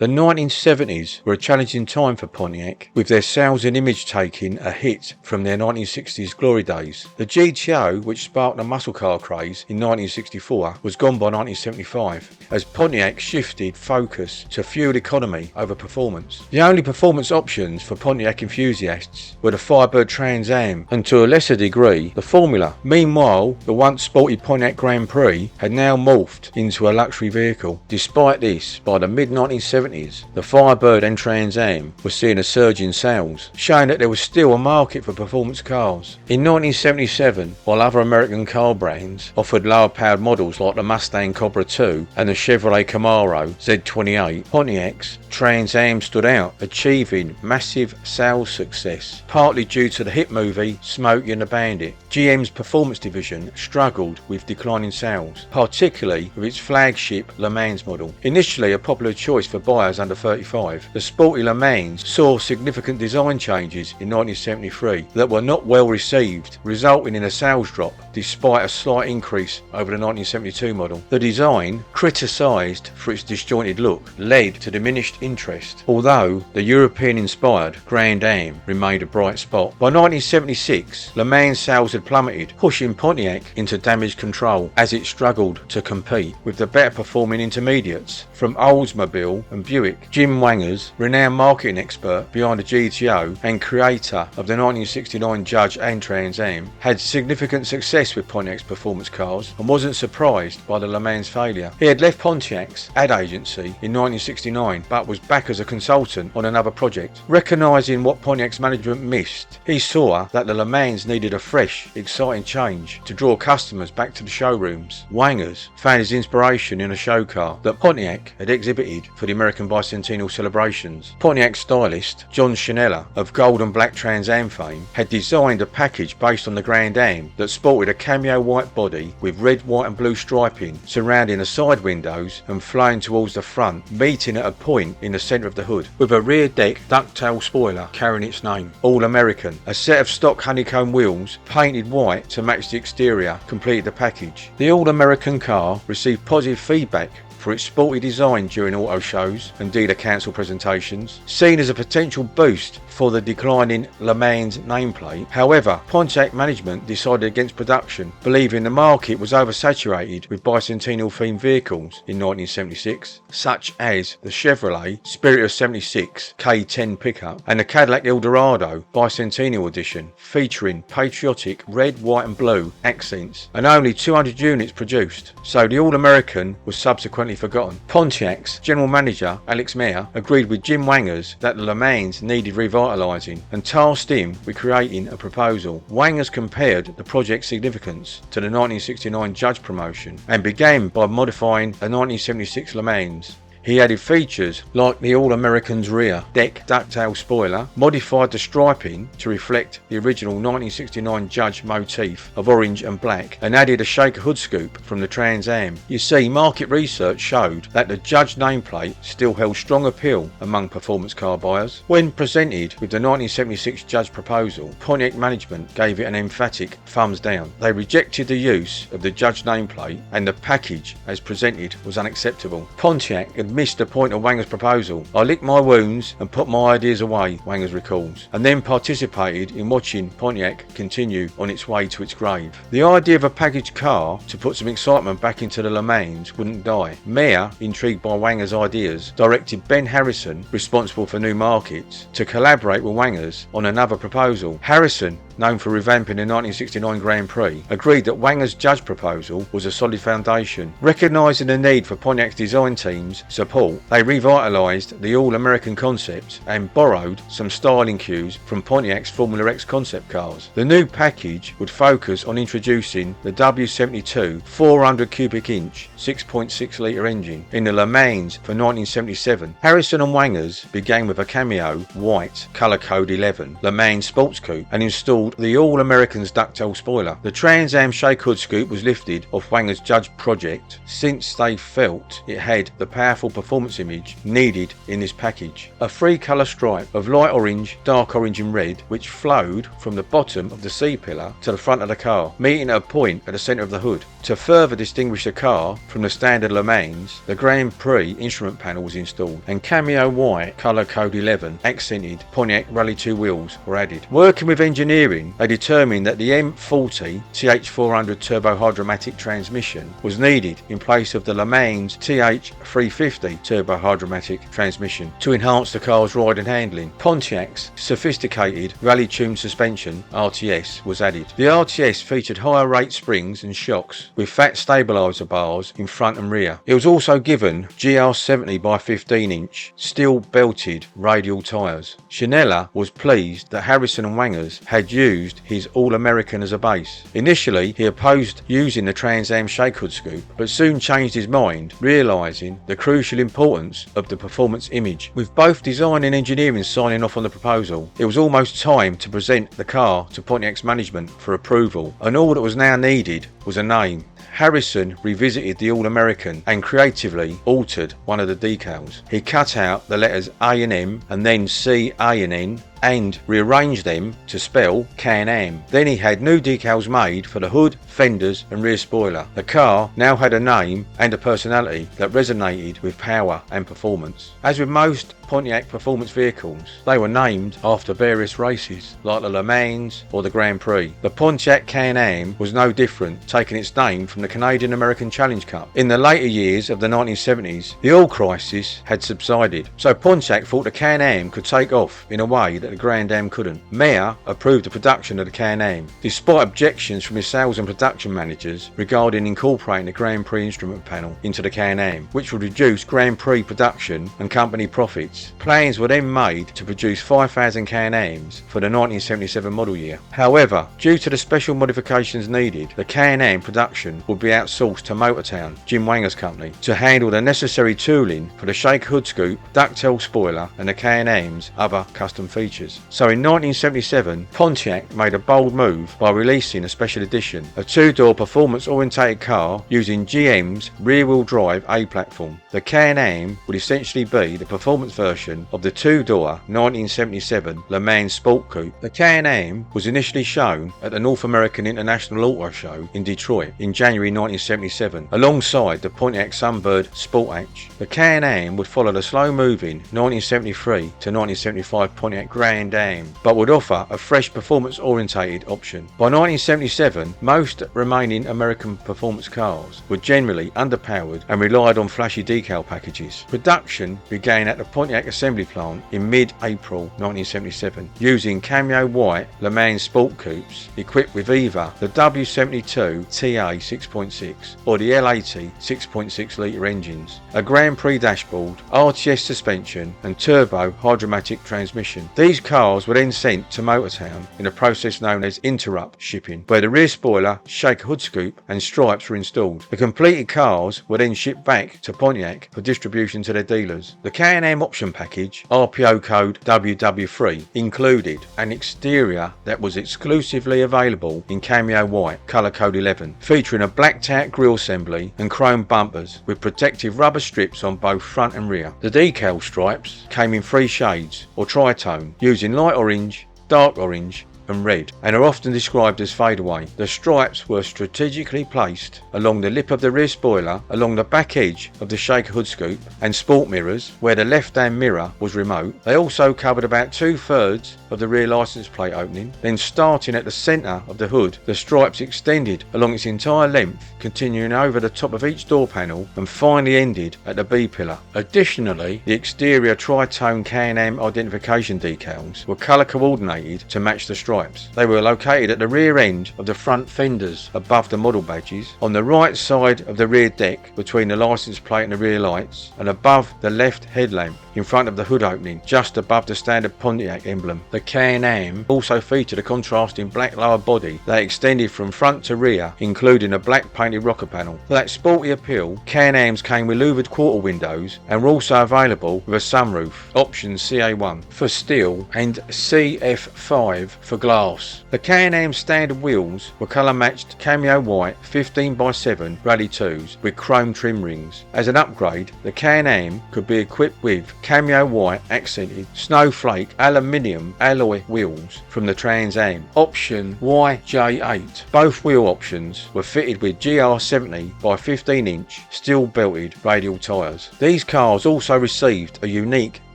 The 1970s were a challenging time for Pontiac, with their sales and image taking a hit from their 1960s glory days. The GTO, which sparked the muscle car craze in 1964, was gone by 1975, as Pontiac shifted focus to fuel economy over performance. The only performance options for Pontiac enthusiasts were the Firebird Trans Am, and to a lesser degree, the Formula. Meanwhile, the once sporty Pontiac Grand Prix had now morphed into a luxury vehicle. Despite this, by the mid-1970s, the Firebird and Trans Am were seeing a surge in sales, showing that there was still a market for performance cars. In 1977, while other American car brands offered lower-powered models like the Mustang Cobra II and the Chevrolet Camaro Z28, Pontiac's Trans Am stood out, achieving massive sales success, partly due to the hit movie Smokey and the Bandit. GM's performance division struggled with declining sales, particularly with its flagship LeMans model. Initially a popular choice for buyers under 35, the sporty LeMans saw significant design changes in 1973 that were not well received, resulting in a sales drop despite a slight increase over the 1972 model. The design, criticised for its disjointed look, led to diminished interest, although the European-inspired Grand Am remained a bright spot. By 1976, LeMans sales had plummeted, pushing Pontiac into damage control as it struggled to compete with the better performing intermediates from Oldsmobile and Buick. Jim Wangers, renowned marketing expert behind the GTO and creator of the 1969 Judge and Trans Am, had significant success with Pontiac's performance cars and wasn't surprised by the LeMans failure. He had left Pontiac's ad agency in 1969 but was back as a consultant on another project. Recognising what Pontiac's management missed, he saw that the LeMans needed a fresh, exciting change to draw customers back to the showrooms. Wangers found his inspiration in a show car that Pontiac had exhibited for the American bicentennial celebrations. Pontiac stylist John Chanella, of gold and black Trans Am fame, had designed a package based on the Grand Am that sported a cameo white body with red, white and blue striping surrounding the side windows and flowing towards the front, meeting at a point in the centre of the hood, with a rear deck ducktail spoiler carrying its name. All American. A set of stock honeycomb wheels painted white to match the exterior completed the package. The All American car received positive feedback for its sporty design during auto shows and dealer council presentations, seen as a potential boost for the declining LeMans nameplate. However, Pontiac management decided against production, believing the market was oversaturated with bicentennial themed vehicles in 1976, such as the Chevrolet Spirit of 76 K10 pickup and the Cadillac Eldorado Bicentennial Edition, featuring patriotic red, white and blue accents, and only 200 units produced, so the All-American was subsequently forgotten. Pontiac's general manager Alex Mayer agreed with Jim Wangers that the LeMans needed revitalising and tasked him with creating a proposal. Wangers compared the project's significance to the 1969 Judge promotion and began by modifying the 1976 LeMans. He added features like the All-American's rear deck ducktail spoiler, modified the striping to reflect the original 1969 Judge motif of orange and black, and added a shaker hood scoop from the Trans Am. You see, market research showed that the Judge nameplate still held strong appeal among performance car buyers. When presented with the 1976 Judge proposal, Pontiac management gave it an emphatic thumbs down. They rejected the use of the Judge nameplate, and the package as presented was unacceptable. Pontiac had missed the point of Wangers' proposal. I licked my wounds and put my ideas away, Wangers recalls, and then participated in watching Pontiac continue on its way to its grave. The idea of a packaged car to put some excitement back into the LeMans wouldn't die. Mayer, intrigued by Wangers' ideas, directed Ben Harrison, responsible for new markets, to collaborate with Wangers on another proposal. Harrison, known for revamping the 1969 Grand Prix, agreed that Wangers' Judge proposal was a solid foundation. Recognising the need for Pontiac's design team's support, they revitalised the All-American concept and borrowed some styling cues from Pontiac's Formula X concept cars. The new package would focus on introducing the W72 400 cubic inch 6.6 litre engine in the LeMans for 1977. Harrison and Wangers began with a cameo white colour code 11 LeMans Sport Coupe and installed installed the All-American's ducktail spoiler. The Trans Am shake hood scoop was lifted off Wanger's Judge project since they felt it had the powerful performance image needed in this package. A 3-colour stripe of light orange, dark orange and red which flowed from the bottom of the C-pillar to the front of the car, meeting at a point at the centre of the hood. To further distinguish the car from the standard LeMans, the Grand Prix instrument panel was installed and cameo white colour code 11 accented Pontiac Rally 2 wheels were added. Working with engineering, they determined that the M40 TH400 Turbo Hydra-Matic transmission was needed in place of the LeMans TH350 Turbo Hydra-Matic transmission to enhance the car's ride and handling. Pontiac's sophisticated rally-tuned suspension RTS was added. The RTS featured higher rate springs and shocks with fat stabiliser bars in front and rear. It was also given GR70 by 15-inch steel belted radial tyres. Chanella was pleased that Harrison and Wangers had used his All-American as a base. Initially he opposed using the Trans Am shake hood scoop, but soon changed his mind, realising the crucial importance of the performance image. With both design and engineering signing off on the proposal, it was almost time to present the car to Pontiac's management for approval, and all that was now needed was a name. Harrison revisited the All-American and creatively altered one of the decals. He cut out the letters A and M and then C, A and N and rearranged them to spell Can Am. Then he had new decals made for the hood, fenders and rear spoiler. The car now had a name and a personality that resonated with power and performance. As with most Pontiac performance vehicles, they were named after various races like the Le Mans or the Grand Prix. The Pontiac Can Am was no different, taking its name from the Canadian American Challenge Cup. In the later years of the 1970s, the oil crisis had subsided, so Pontiac thought the Can Am could take off in a way that the Grand Am couldn't. Mayer approved the production of the Can Am, despite objections from his sales and production managers regarding incorporating the Grand Prix instrument panel into the Can Am, which would reduce Grand Prix production and company profits. Plans were then made to produce 5,000 Can Ams for the 1977 model year. However, due to the special modifications needed, the Can Am production would be outsourced to Motortown, Jim Wanger's company, to handle the necessary tooling for the shake hood scoop, ducktail spoiler and the Can Am's other custom features. So in 1977, Pontiac made a bold move by releasing a special edition, a 2-door performance orientated car using GM's rear-wheel drive A platform. The Can Am would essentially be the performance version of the 2-door 1977 LeMans Sport Coupe. The Can Am was initially shown at the North American International Auto Show in Detroit in January 1977, alongside the Pontiac Sunbird Sport Hatch. The Can Am would follow the slow-moving 1973 to 1975 Pontiac Grand Am, but would offer a fresh performance-orientated option. By 1977, most remaining American performance cars were generally underpowered and relied on flashy decal packages. Production began at the Pontiac assembly plant in mid-April 1977, using cameo white LeMans Sport Coupes equipped with either the W72 TA 6.6 or the L80 6.6 litre engines, a Grand Prix dashboard, RTS suspension and Turbo Hydra-Matic transmission. These cars were then sent to Motortown in a process known as interrupt shipping, where the rear spoiler, shake hood scoop and stripes were installed. The completed cars were then shipped back to Pontiac for distribution to their dealers. The Can Am option package, RPO code WW3, included an exterior that was exclusively available in cameo white, colour code 11, featuring a blacked out grille assembly and chrome bumpers with protective rubber strips on both front and rear. The decal stripes came in 3 shades or tritone, using light orange, dark orange and red, and are often described as fadeaway. The stripes were strategically placed along the lip of the rear spoiler, along the back edge of the shake hood scoop and sport mirrors where the left hand mirror was remote. They also covered about 2/3 of the rear license plate opening. Then starting at the centre of the hood, the stripes extended along its entire length, continuing over the top of each door panel and finally ended at the B pillar. Additionally, the exterior tritone Can Am identification decals were colour coordinated to match the stripes. They were located at the rear end of the front fenders above the model badges, on the right side of the rear deck between the license plate and the rear lights, and above the left headlamp in front of the hood opening, just above the standard Pontiac emblem. The Can Am also featured a contrasting black lower body that extended from front to rear, including a black painted rocker panel. For that sporty appeal, Can Ams came with louvered quarter windows and were also available with a sunroof, option CA1 for steel and CF5 for glass. The Can Am standard wheels were colour matched cameo white 15x7 Rally 2s with chrome trim rings. As an upgrade, the Can Am could be equipped with cameo white accented snowflake aluminium alloy wheels from the Trans Am, option YJ8. Both wheel options were fitted with GR70 by 15 inch steel belted radial tyres. These cars also received a unique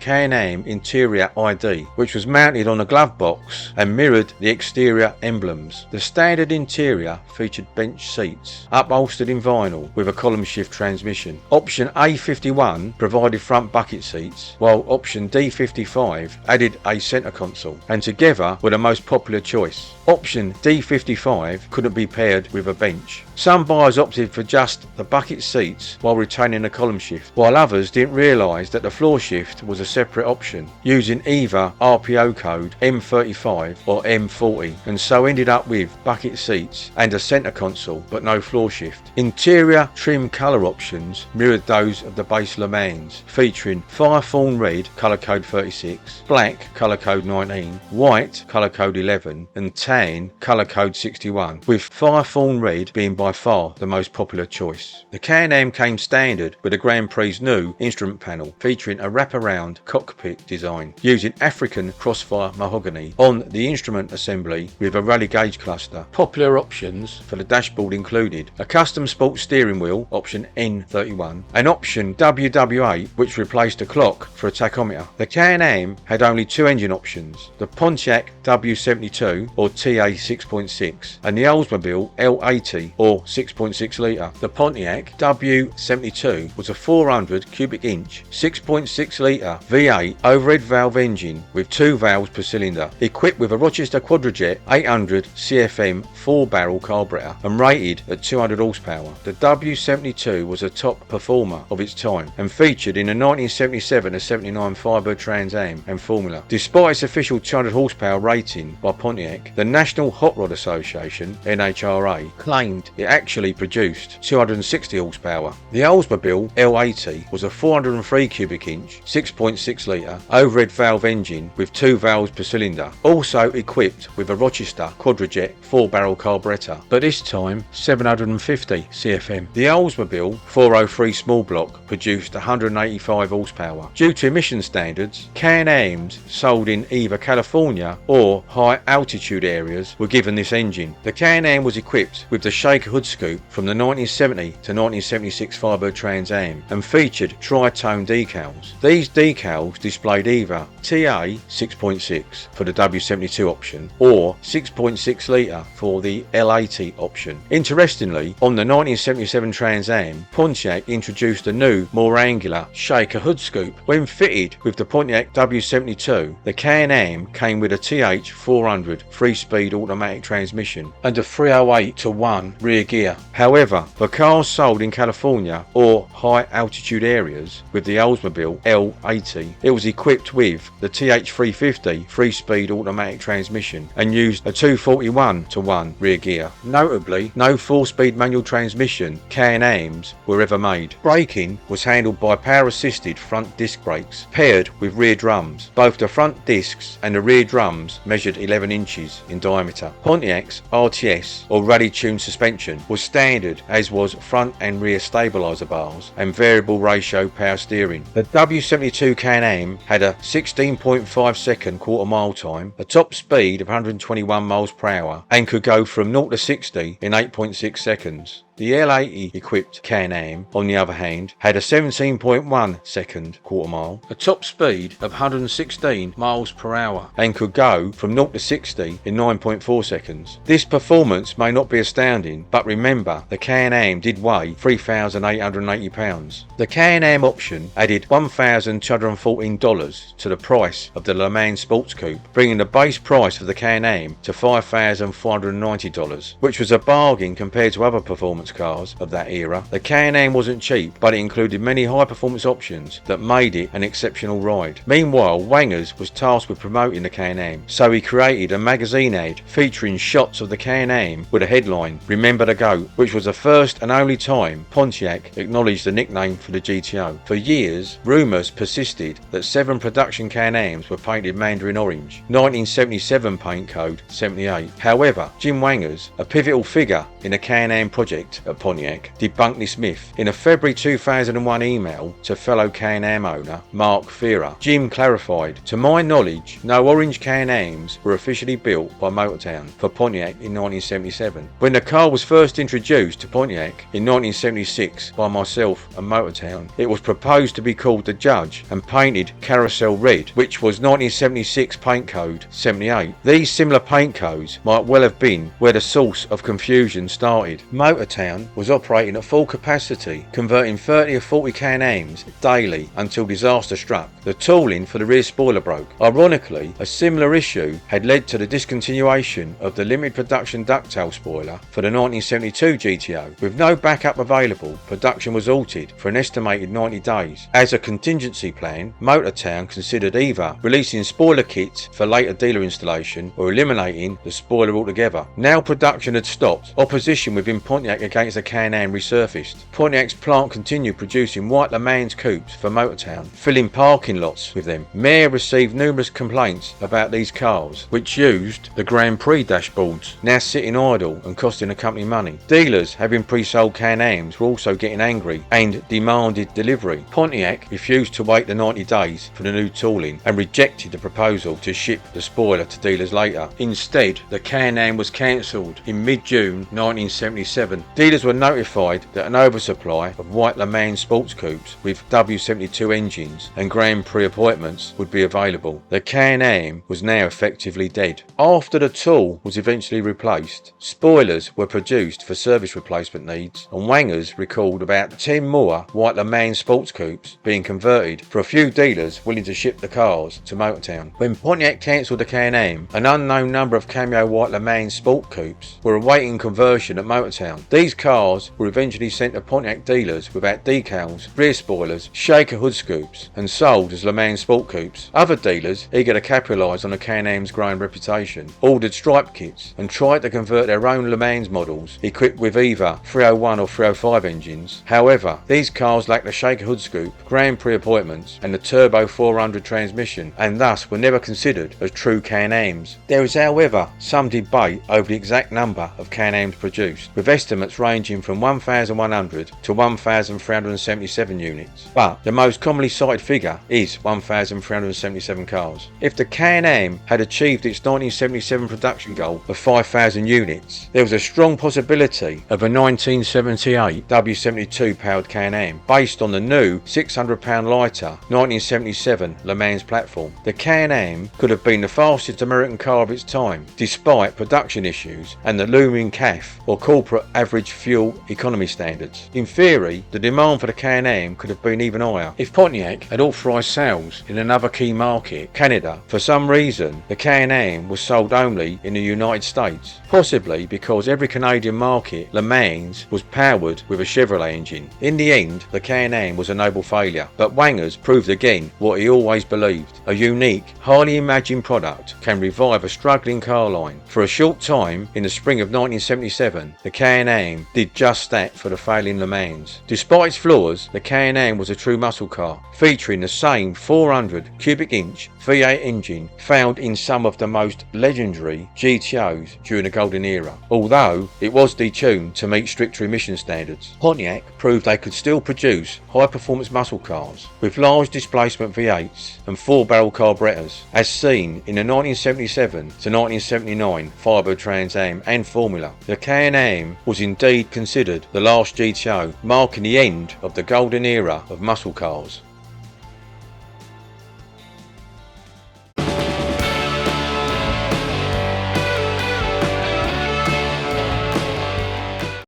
Can Am interior ID, which was mounted on a glove box and mirrored the exterior emblems. The standard interior featured bench seats, upholstered in vinyl with a column shift transmission. Option A51 provided front bucket seats, while option D55 added a centre console, and together were the most popular choice. Option D55 couldn't be paired with a bench. Some buyers opted for just the bucket seats while retaining the column shift, while others didn't realise that the floor shift was a separate option, using either RPO code M35 or M40, and so ended up with bucket seats and a centre console but no floor shift. Interior trim colour options mirrored those of the base LeMans, featuring Firethorn red colour code 36, black colour code 19, white colour code 11 and tan colour code 61, with Firethorn red being by far the most popular choice. The Can Am came standard with the Grand Prix's new instrument panel, featuring a wraparound cockpit design using African crossfire mahogany on the instrument assembly with a rally gauge cluster. Popular options for the dashboard included a custom sport steering wheel, option N31, an option WW8 which replaced a clock for a tachometer. The Can Am had only two engine options, the Pontiac W72 or TA 6.6 and the Oldsmobile L80 or 6.6 litre. The Pontiac W72 was a 400 cubic inch 6.6 litre V8 overhead valve engine with two valves per cylinder, equipped with a Rochester Quadrajet 800 CFM 4-barrel carburetor and rated at 200 horsepower. The W72 was a top performer of its time and featured in the 1977-79 Firebird Trans Am and Formula. Despite its official 200 horsepower rating by Pontiac, the National Hot Rod Association (NHRA) claimed it actually produced 260 horsepower. The Oldsmobile L80 was a 403 cubic inch 6.6 litre overhead valve engine with two valves per cylinder, also equipped with a Rochester Quadrajet 4-barrel carburetor, but this time 750 CFM. The Oldsmobile 403 small block produced 185 horsepower. Due to emission standards, Can Ams sold in either California or high altitude areas were given this engine. The Can Am was equipped with the shaker hood scoop from the 1970 to 1976 Firebird Trans Am and featured tri-tone decals. These decals displayed either TA 6.6 for the W72 option or 6.6 litre for the L80 option. Interestingly, on the 1977 Trans Am, Pontiac introduced a new, more angular shaker hood scoop. When fitted with the Pontiac W72, the Can Am came with a TH400 3-speed automatic transmission and a 308-to-1 rear gear. However, for cars sold in California or high altitude areas with the Oldsmobile L80, it was equipped with the TH350 3-speed automatic transmission and used a 241-to-1 rear gear. Notably, no 4-speed manual transmission Can Ams were ever made. Braking was handled by power-assisted front disc brakes paired with rear drums. Both the front discs and the rear drums measured 11 inches in diameter. Pontiac's RTS or rally-tuned suspension was standard, as was front and rear stabiliser bars and variable ratio power steering. The W72 Can Am had a 16.5 second quarter mile time, a top speed of 121 miles per hour and could go from 0 to 60 in 8.6 seconds. The L80 equipped Can Am, on the other hand, had a 17.1 second quarter mile, a top speed of 116 miles per hour and could go from 0 to 60 in 9.4 seconds. This performance may not be astounding, but remember the Can Am did weigh 3,880 pounds. The Can Am option added $1,214 to the price of the LeMans Sport Coupe, bringing the base price of the Can Am to $5,490, which was a bargain compared to other performance performance cars of that era, the Can Am wasn't cheap, but it included many high performance options that made it an exceptional ride. Meanwhile, Wangers was tasked with promoting the Can Am, so he created a magazine ad featuring shots of the Can Am with a headline, "Remember the Goat," which was the first and only time Pontiac acknowledged the nickname for the GTO. For years, rumours persisted that 7 production Can Ams were painted mandarin orange, 1977 paint code 78. However, Jim Wangers, a pivotal figure in the Can Am project at Pontiac, debunked this myth. In a February 2001 email to fellow Can Am owner Mark Fearer, Jim clarified, "To my knowledge, no orange Can Ams were officially built by Motortown for Pontiac in 1977. When the car was first introduced to Pontiac in 1976 by myself and Motortown, it was proposed to be called the Judge and painted carousel red, which was 1976 paint code 78. These similar paint codes might well have been where the source of confusion started." Motortown was operating at full capacity, converting 30 or 40 Can Ams daily until disaster struck. The tooling for the rear spoiler broke. Ironically, a similar issue had led to the discontinuation of the limited production ducktail spoiler for the 1972 GTO. With no backup available, production was halted for an estimated 90 days. As a contingency plan, Motortown considered either releasing spoiler kits for later dealer installation or eliminating the spoiler altogether. Now production had stopped, opposition within Pontiac against the Can Am resurfaced. Pontiac's plant continued producing white LeMans Coupes for Motortown, filling parking lots with them. Mayer received numerous complaints about these cars, which used the Grand Prix dashboards, now sitting idle and costing the company money. Dealers having pre-sold Can Ams were also getting angry and demanded delivery. Pontiac refused to wait the 90 days for the new tooling and rejected the proposal to ship the spoiler to dealers later. Instead, the Can Am was cancelled in mid-June 1977. Dealers were notified that an oversupply of white LeMans Sport Coupes with W72 engines and Grand Prix appointments would be available. The Can Am was now effectively dead. After the tool was eventually replaced, spoilers were produced for service replacement needs, and Wangers recalled about 10 more white LeMans Sport Coupes being converted for a few dealers willing to ship the cars to Motortown. When Pontiac cancelled the Can Am, an unknown number of cameo white LeMans Sport Coupes were awaiting conversion at Motortown. These cars were eventually sent to Pontiac dealers without decals, rear spoilers, shaker hood scoops, and sold as LeMans Sport Coupes. Other dealers, eager to capitalise on the Can Am's growing reputation, ordered stripe kits and tried to convert their own LeMans models equipped with either 301 or 305 engines. However, these cars lacked the shaker hood scoop, Grand Prix appointments, and the Turbo 400 transmission, and thus were never considered as true Can Ams. There is, however, some debate over the exact number of Can Ams produced, with estimates ranging from 1,100 to 1,377 units, but the most commonly cited figure is 1,377 cars. If the Can Am had achieved its 1977 production goal of 5,000 units, there was a strong possibility of a 1978 W72 powered Can Am based on the new 600-pound lighter 1977 LeMans platform. The Can Am could have been the fastest American car of its time, despite production issues and the looming CAF or corporate average fuel economy standards. In theory, the demand for the Can Am could have been even higher. If Pontiac had authorised sales in another key market, Canada, for some reason the Can Am was sold only in the United States, possibly because every Canadian market LeMans was powered with a Chevrolet engine. In the end, the Can Am was a noble failure, but Wangers proved again what he always believed: a unique, highly imagined product can revive a struggling car line. For a short time, in the spring of 1977, the Can Am did just that for the failing LeMans. Despite its flaws, the Can Am was a true muscle car, featuring the same 400 cubic inch V8 engine found in some of the most legendary GTOs during the golden era, although it was detuned to meet stricter emission standards. Pontiac proved they could still produce high-performance muscle cars with large displacement V8s and 4-barrel carburetors, as seen in the 1977 to 1979 Fibre Trans Am and Formula. The Can Am was indeed considered the last GTO, marking the end of the golden era of muscle cars.